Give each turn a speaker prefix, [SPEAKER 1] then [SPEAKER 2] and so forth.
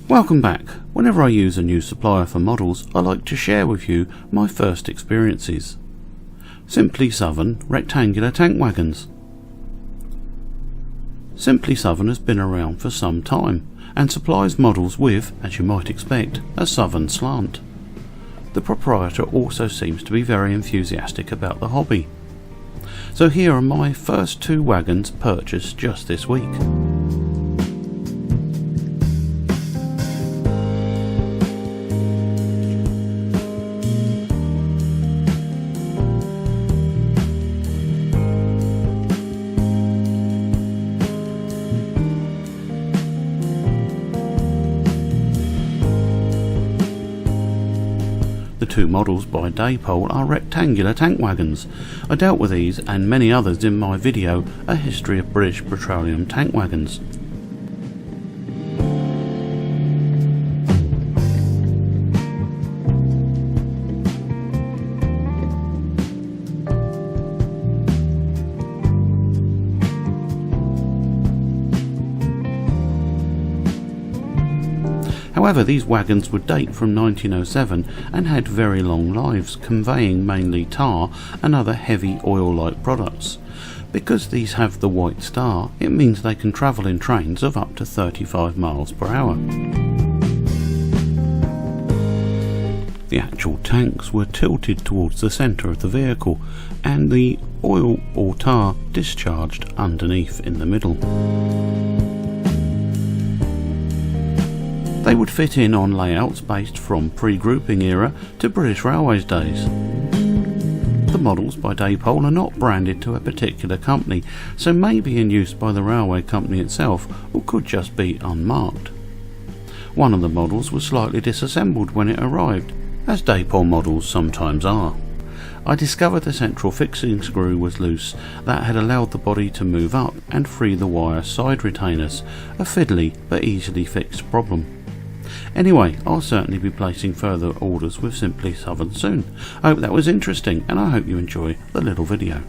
[SPEAKER 1] Welcome back. Whenever I use a new supplier for models, I like to share with you my first experiences. Simply Southern rectangular tank wagons. Simply Southern has been around for some time and supplies models with, as you might expect, a southern slant. The proprietor also seems to be very enthusiastic about the hobby. So here are my first 2 wagons purchased just this week. The 2 models by Dapol are rectangular tank wagons. I dealt with these and many others in my video, A History of British Petroleum Tank Wagons. However, these wagons would date from 1907 and had very long lives, conveying mainly tar and other heavy oil-like products. Because these have the white star, it means they can travel in trains of up to 35 miles per hour. The actual tanks were tilted towards the centre of the vehicle, and the oil or tar discharged underneath in the middle. They would fit in on layouts based from pre-grouping era to British Railways days. The models by Dapol are not branded to a particular company, so may be in use by the railway company itself, or could just be unmarked. One of the models was slightly disassembled when it arrived, as Dapol models sometimes are. I discovered the central fixing screw was loose. That had allowed the body to move up and free the wire side retainers, a fiddly but easily fixed problem. Anyway, I'll certainly be placing further orders with Simply Southern soon. I hope that was interesting, and I hope you enjoy the little video.